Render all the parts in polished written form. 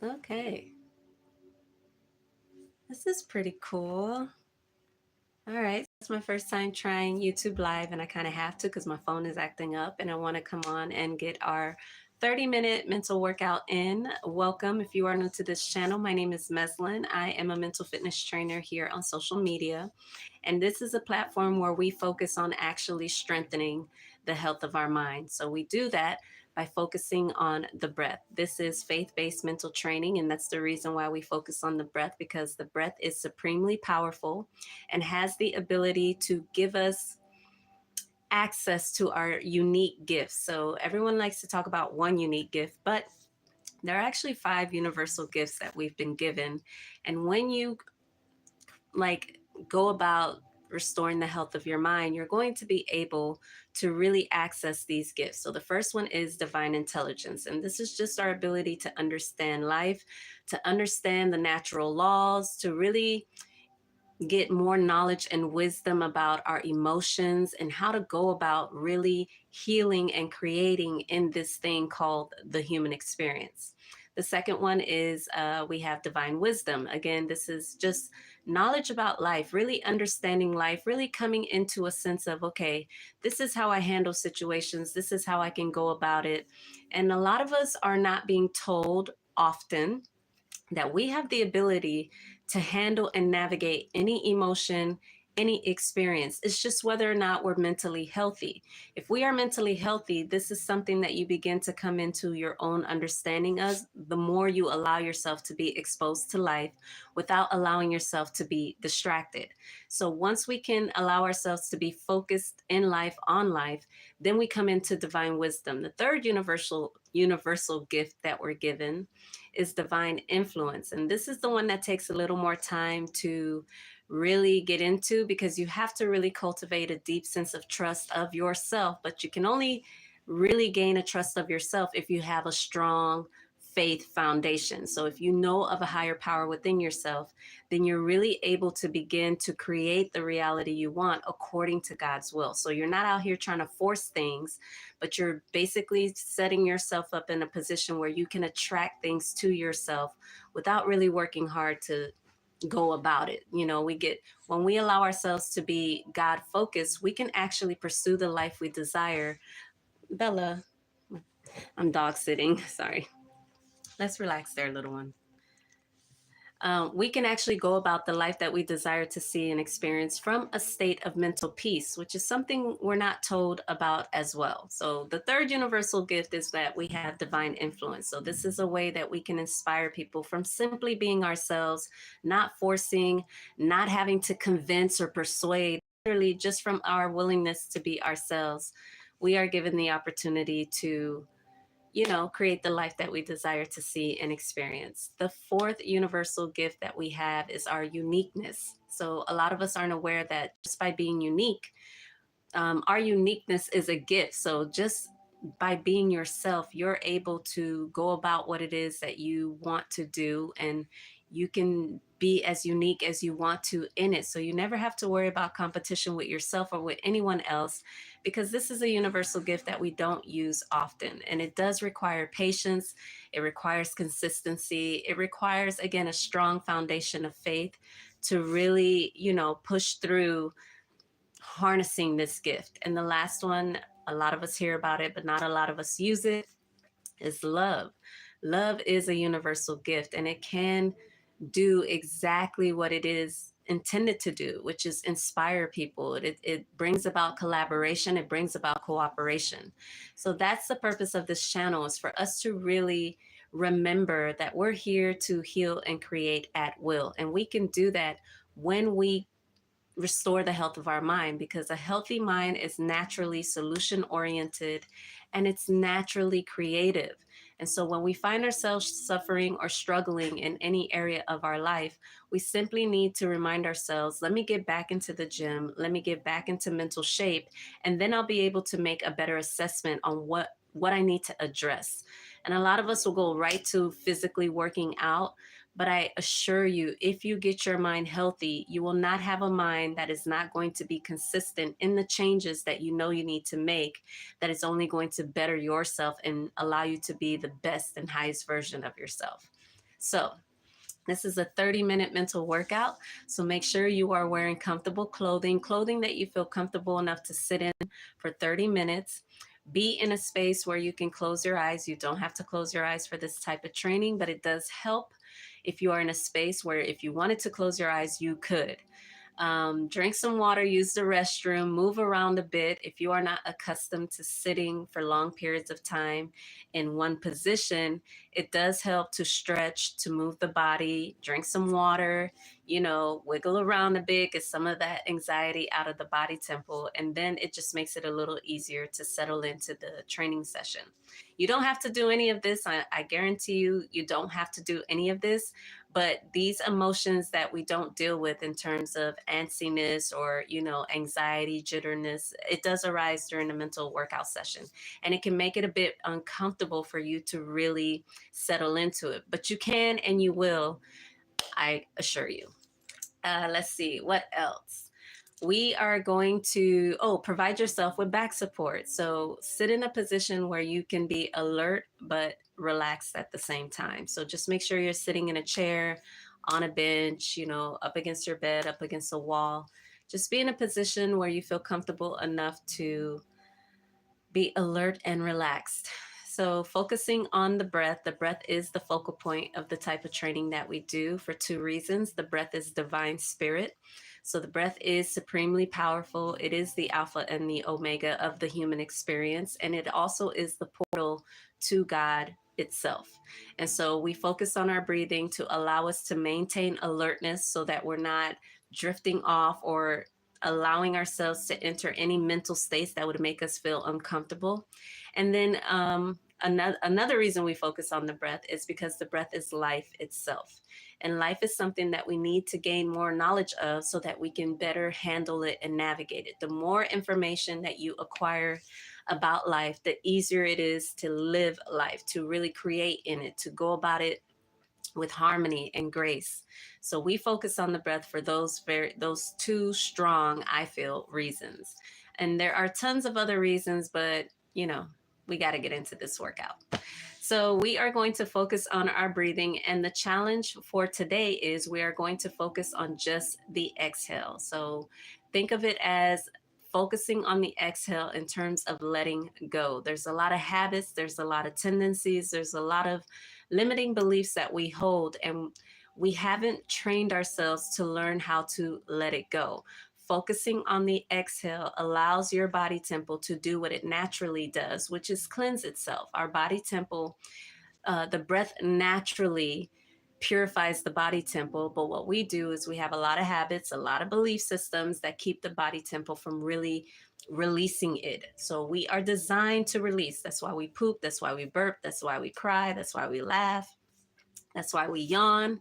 Okay, this is pretty cool. All right, it's my first time trying YouTube Live, and I kind of have to because my phone is acting up, and I want to come on and get our 30-minute mental workout in. Welcome if you are new to this channel. My name is Meslin. I am a mental fitness trainer here on social media, and this is a platform where we focus on actually strengthening the health of our mind. So we do that by focusing on the breath. This is faith-based mental training, and that's the reason why we focus on the breath, because the breath is supremely powerful and has the ability to give us access to our unique gifts. So everyone likes to talk about one unique gift, but there are actually 5 universal gifts that we've been given. And when you like go about restoring the health of your mind, you're going to be able to really access these gifts. So the first one is divine intelligence. And this is just our ability to understand life, to understand the natural laws, to really get more knowledge and wisdom about our emotions and how to go about really healing and creating in this thing called the human experience. The second one is we have divine wisdom. Again, this is just knowledge about life, really understanding life, really coming into a sense of, okay, this is how I handle situations, this is how I can go about it. And a lot of us are not being told often that we have the ability to handle and navigate any emotion, any experience. It's just whether or not we're mentally healthy. If we are mentally healthy, this is something that you begin to come into your own understanding of the more you allow yourself to be exposed to life without allowing yourself to be distracted. So once we can allow ourselves to be focused in life, on life, then we come into divine wisdom. The third universal gift that we're given is divine influence. And this is the one that takes a little more time to really get into, because you have to really cultivate a deep sense of trust of yourself. But you can only really gain a trust of yourself if you have a strong faith foundation. So if you know of a higher power within yourself, then you're really able to begin to create the reality you want according to God's will. So you're not out here trying to force things, but you're basically setting yourself up in a position where you can attract things to yourself without really working hard to go about it. You know, when we allow ourselves to be God focused, we can actually pursue the life we desire. Bella, I'm dog sitting. Sorry. Let's relax there, little one. We can actually go about the life that we desire to see and experience from a state of mental peace, which is something we're not told about as well. So, the third universal gift is that we have divine influence. So, this is a way that we can inspire people from simply being ourselves, not forcing, not having to convince or persuade, literally just from our willingness to be ourselves. We are given the opportunity to create the life that we desire to see and experience. The fourth universal gift that we have is our uniqueness. So, a lot of us aren't aware that just by being unique, our uniqueness is a gift. So, just by being yourself, you're able to go about what it is that you want to do, and you can be as unique as you want to in it. So you never have to worry about competition with yourself or with anyone else, because this is a universal gift that we don't use often. And it does require patience, it requires consistency, it requires, again, a strong foundation of faith to really, push through harnessing this gift. And the last one, a lot of us hear about it, but not a lot of us use it, is love. Love is a universal gift, and it can do exactly what it is intended to do, which is inspire people. It brings about collaboration, it brings about cooperation. So that's the purpose of this channel, is for us to really remember that we're here to heal and create at will. And we can do that when we restore the health of our mind, because a healthy mind is naturally solution oriented and it's naturally creative. And so when we find ourselves suffering or struggling in any area of our life, we simply need to remind ourselves, let me get back into the gym, let me get back into mental shape, and then I'll be able to make a better assessment on what I need to address. And a lot of us will go right to physically working out, but I assure you, if you get your mind healthy, you will not have a mind that is not going to be consistent in the changes that you know you need to make, that is only going to better yourself and allow you to be the best and highest version of yourself. So this is a 30-minute mental workout. So make sure you are wearing comfortable clothing that you feel comfortable enough to sit in for 30 minutes. Be in a space where you can close your eyes. You don't have to close your eyes for this type of training, but it does help if you are in a space where if you wanted to close your eyes, you could. Drink some water, use the restroom, move around a bit. If you are not accustomed to sitting for long periods of time in one position, it does help to stretch, to move the body, drink some water, wiggle around a bit, get some of that anxiety out of the body temple. And then it just makes it a little easier to settle into the training session. You don't have to do any of this. I guarantee you, you don't have to do any of this. But these emotions that we don't deal with in terms of antsiness or, anxiety, jitterness, it does arise during a mental workout session. And it can make it a bit uncomfortable for you to really settle into it. But you can and you will, I assure you. Let's see, what else? We are going to, provide yourself with back support. So sit in a position where you can be alert but relaxed at the same time. So just make sure you're sitting in a chair, on a bench, up against your bed, up against a wall. Just be in a position where you feel comfortable enough to be alert and relaxed. So, focusing on the breath is the focal point of the type of training that we do for two reasons. The breath is divine spirit. So, the breath is supremely powerful. It is the alpha and the omega of the human experience. And it also is the portal to God itself. And so, we focus on our breathing to allow us to maintain alertness so that we're not drifting off or allowing ourselves to enter any mental states that would make us feel uncomfortable. And then another reason we focus on the breath is because the breath is life itself. And life is something that we need to gain more knowledge of so that we can better handle it and navigate it. The more information that you acquire about life, the easier it is to live life, to really create in it, to go about it with harmony and grace. So we focus on the breath for those two strong, I feel, reasons. And there are tons of other reasons, but we got to get into this workout. So we are going to focus on our breathing, and the challenge for today is we are going to focus on just the exhale. So think of it as focusing on the exhale in terms of letting go. There's a lot of habits, there's a lot of tendencies, there's a lot of limiting beliefs that we hold, and we haven't trained ourselves to learn how to let it go. Focusing on the exhale allows your body temple to do what it naturally does, which is cleanse itself. Our body temple, the breath naturally purifies the body temple. But what we do is we have a lot of habits, a lot of belief systems that keep the body temple from really releasing it. So we are designed to release. That's why we poop. That's why we burp. That's why we cry. That's why we laugh. That's why we yawn.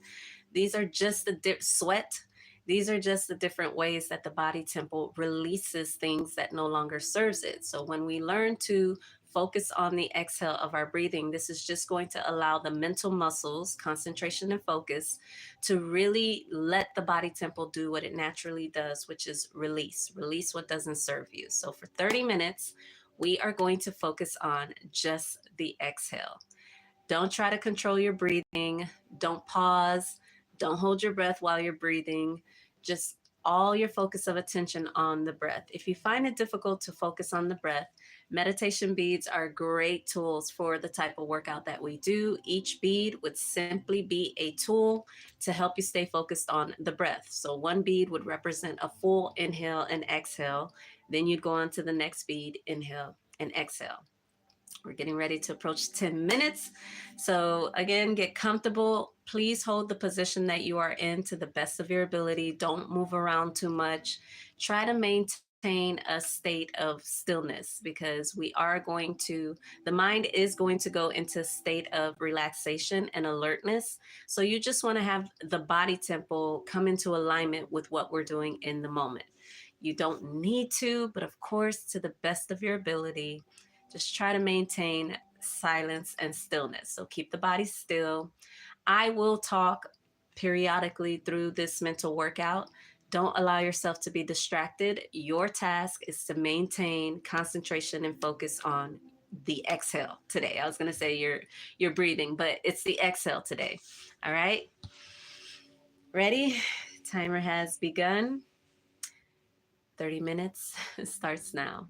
These are just the sweat. These are just the different ways that the body temple releases things that no longer serves it. So when we learn to focus on the exhale of our breathing, this is just going to allow the mental muscles, concentration and focus, to really let the body temple do what it naturally does, which is release what doesn't serve you. So for 30 minutes, we are going to focus on just the exhale. Don't try to control your breathing. Don't pause. Don't hold your breath while you're breathing. Just all your focus of attention on the breath. If you find it difficult to focus on the breath, meditation beads are great tools for the type of workout that we do. Each bead would simply be a tool to help you stay focused on the breath. So one bead would represent a full inhale and exhale. Then you'd go on to the next bead, inhale and exhale. We're getting ready to approach 10 minutes. So again, get comfortable. Please hold the position that you are in to the best of your ability. Don't move around too much. Try to maintain a state of stillness because the mind is going to go into a state of relaxation and alertness. So you just want to have the body temple come into alignment with what we're doing in the moment. You don't need to, but of course, to the best of your ability, just try to maintain silence and stillness. So keep the body still. I will talk periodically through this mental workout. Don't allow yourself to be distracted. Your task is to maintain concentration and focus on the exhale today. I was going to say you're breathing, but it's the exhale today. All right? Ready? Timer has begun. 30 minutes starts now.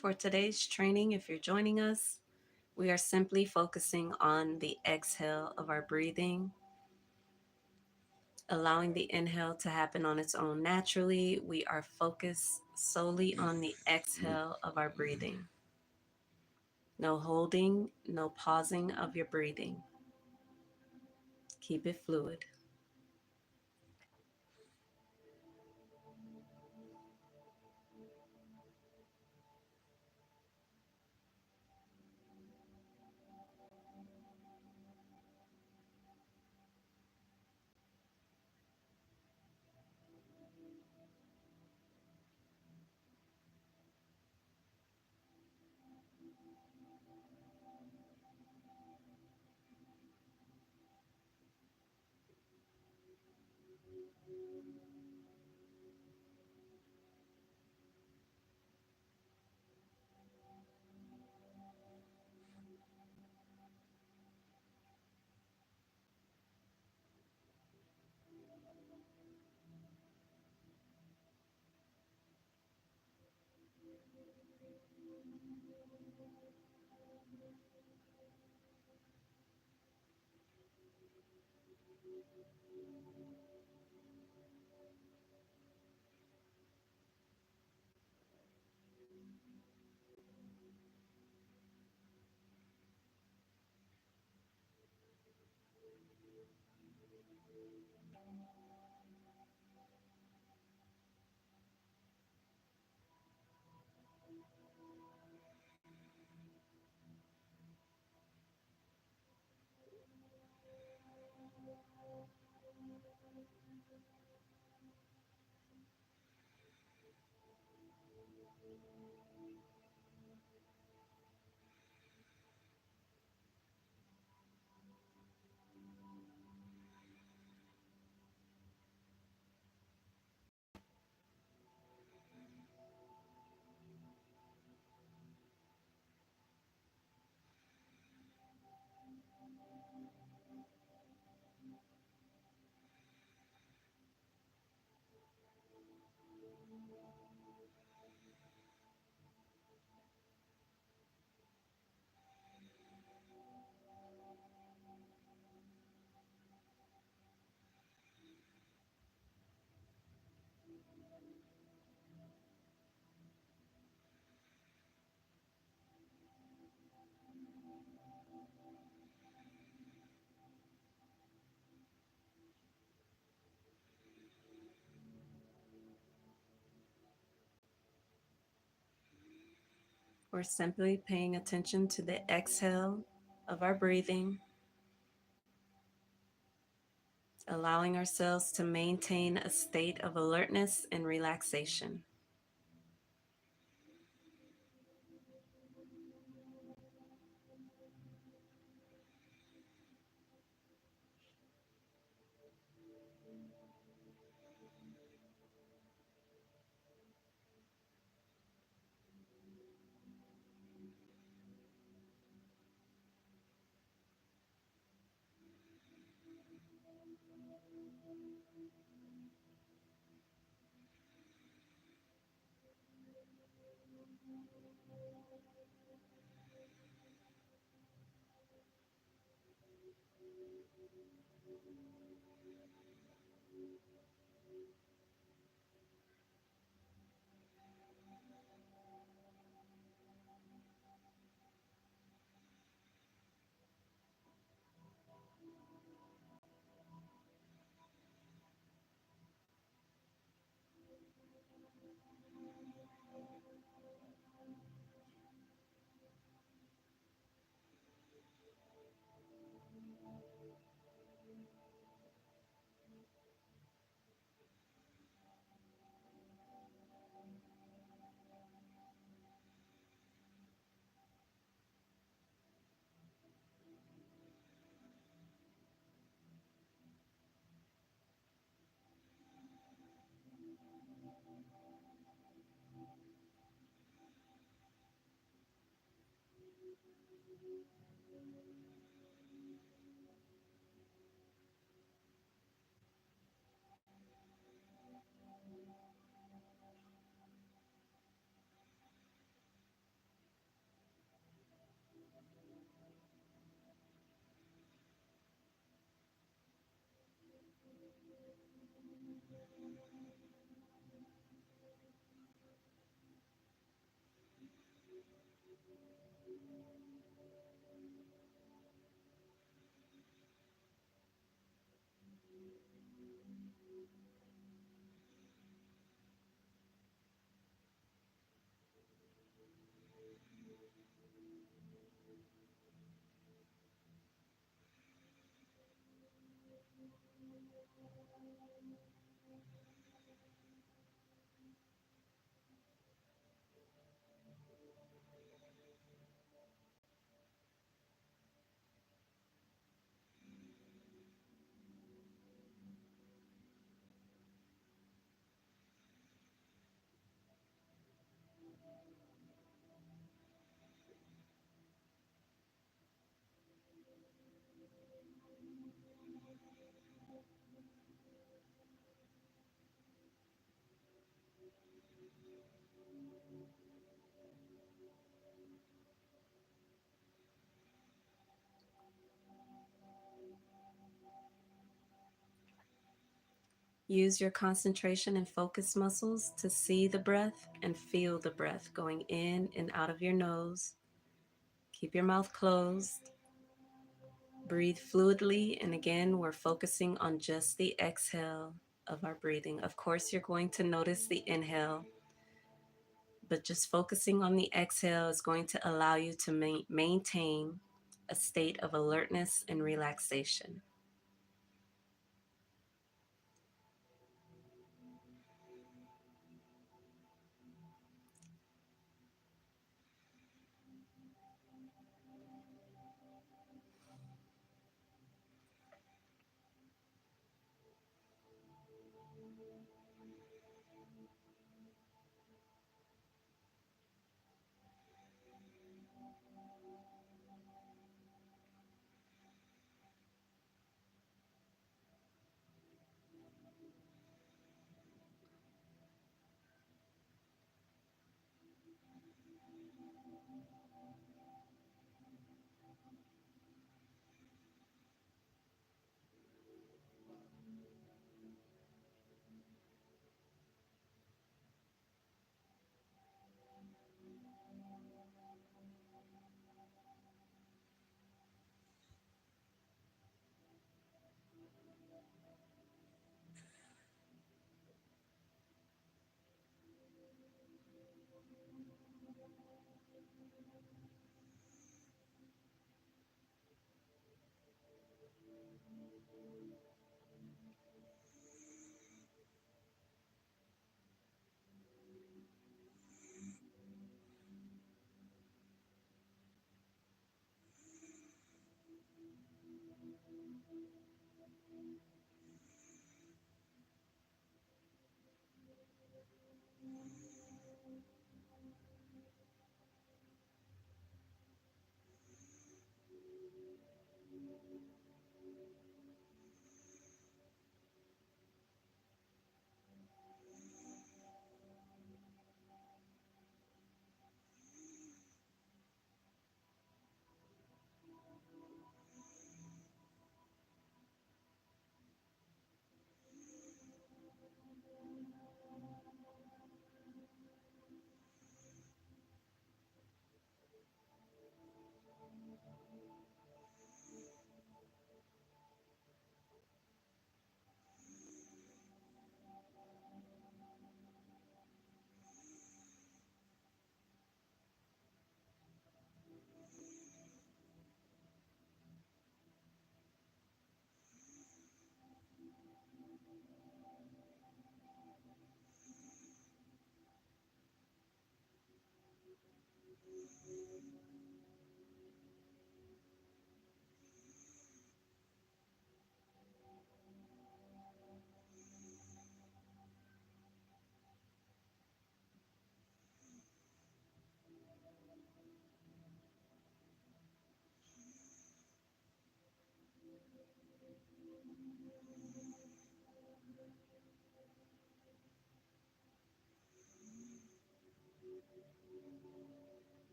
For today's training, if you're joining us, we are simply focusing on the exhale of our breathing, allowing the inhale to happen on its own naturally. We are focused solely on the exhale of our breathing. No holding, no pausing of your breathing. Keep it fluid. We're simply paying attention to the exhale of our breathing, allowing ourselves to maintain a state of alertness and relaxation. Use your concentration and focus muscles to see the breath and feel the breath going in and out of your nose. Keep your mouth closed. Breathe fluidly. And again, we're focusing on just the exhale of our breathing. Of course, you're going to notice the inhale, but just focusing on the exhale is going to allow you to maintain a state of alertness and relaxation.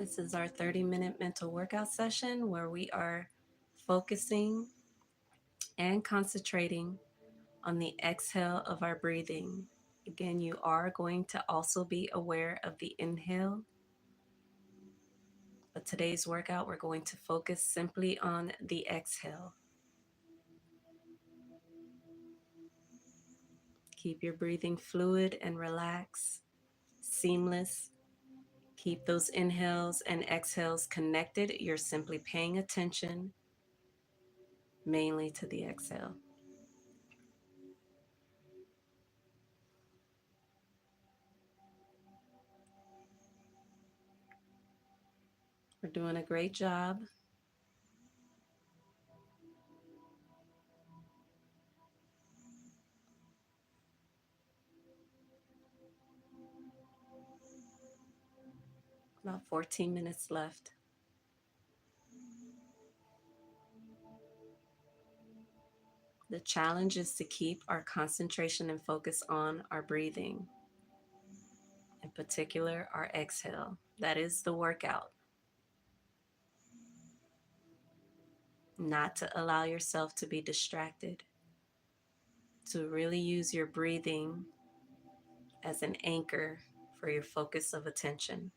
This is our 30-minute mental workout session where we are focusing and concentrating on the exhale of our breathing. Again, you are going to also be aware of the inhale, But today's workout, we're going to focus simply on the exhale. Keep your breathing fluid and relaxed, seamless. Keep those inhales and exhales connected. You're simply paying attention mainly to the exhale. We're doing a great job. About 14 minutes left. The challenge is to keep our concentration and focus on our breathing, in particular, our exhale. That is the workout. Not to allow yourself to be distracted, to really use your breathing as an anchor for your focus of attention.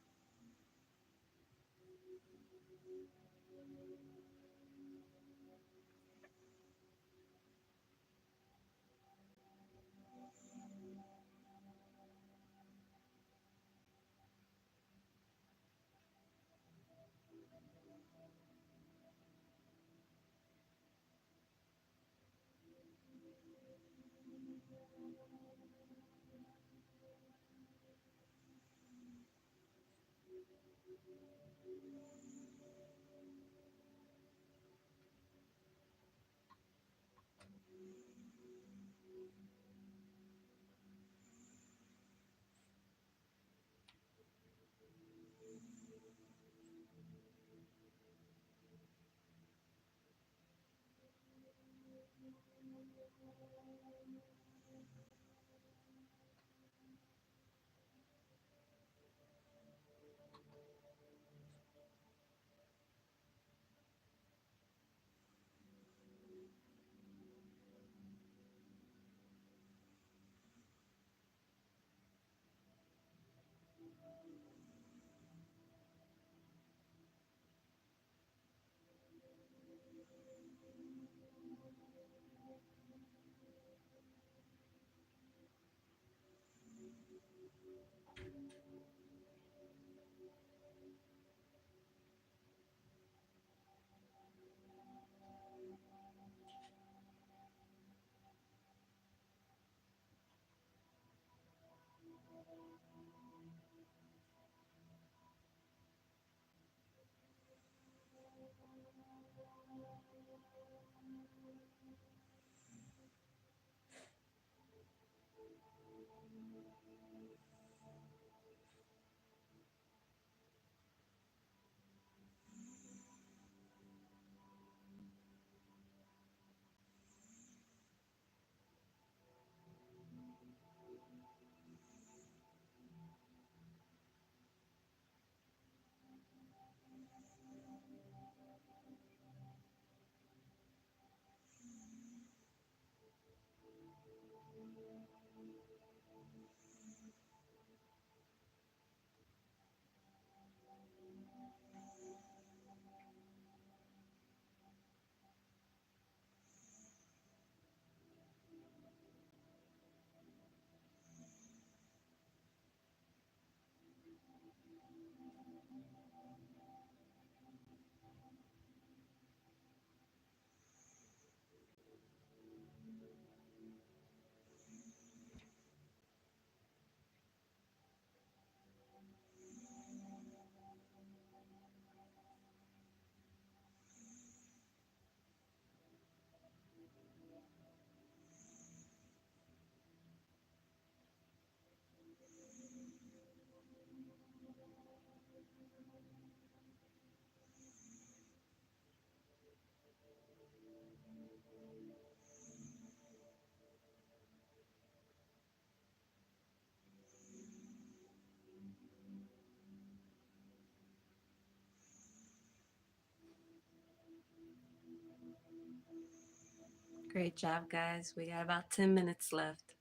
Great job, guys. We got about 10 minutes left.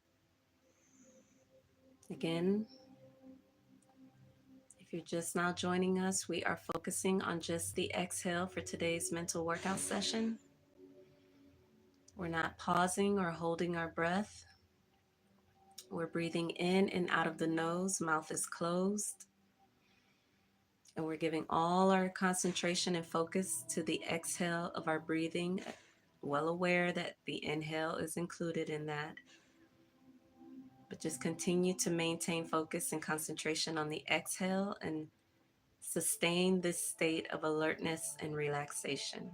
Again, if If you're just now joining us, we are focusing on just the exhale for today's mental workout session. We're not pausing or holding our breath. We're breathing in and out of the nose, mouth is closed. And we're giving all our concentration and focus to the exhale of our breathing, well aware that the inhale is included in that. But just continue to maintain focus and concentration on the exhale and sustain this state of alertness and relaxation.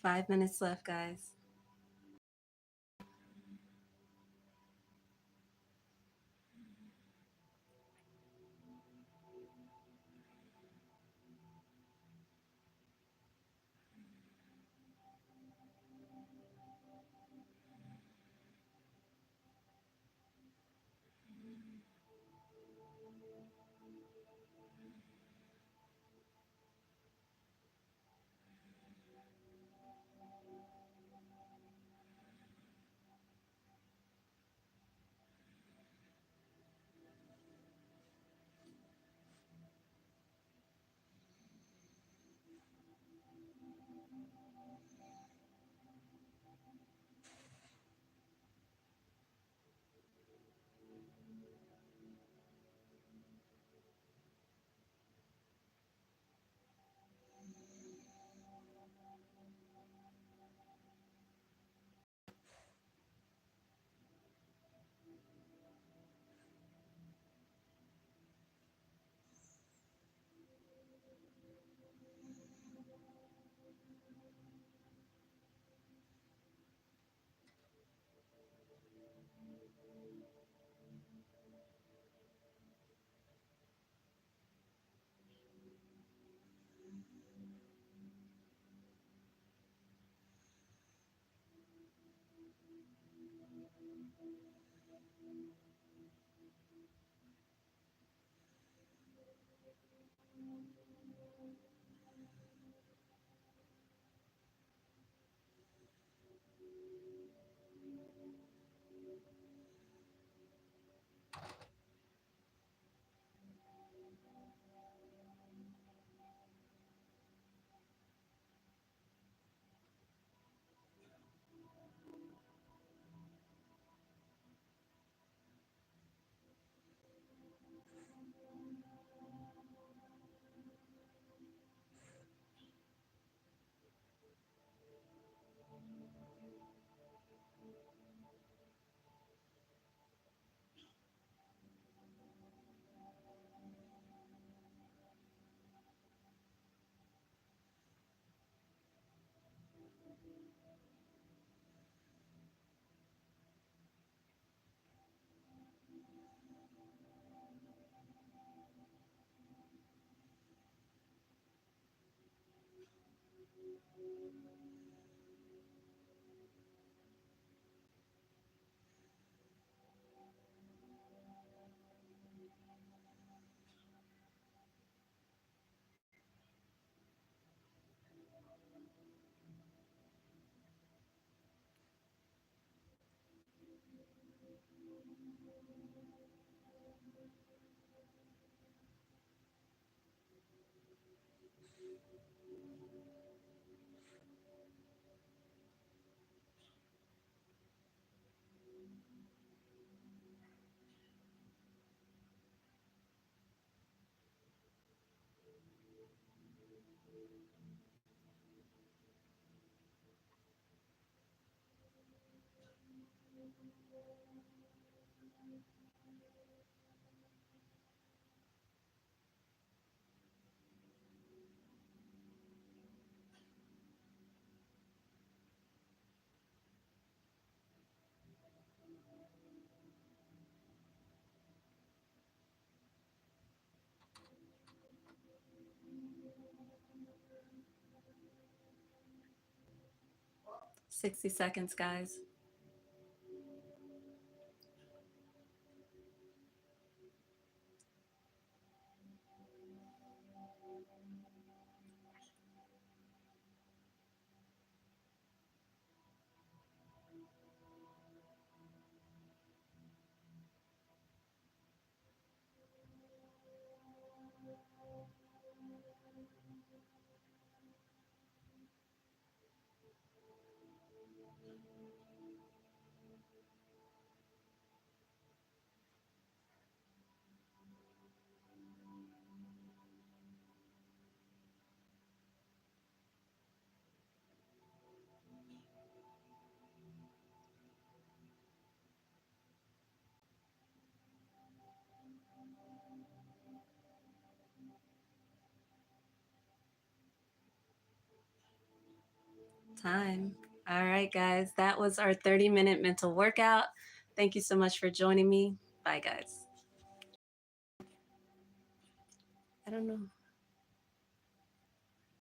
Five minutes left, guys. 60 seconds, guys. Time. All right, guys. That was our 30-minute mental workout. Thank you so much for joining me. Bye, guys. I don't know.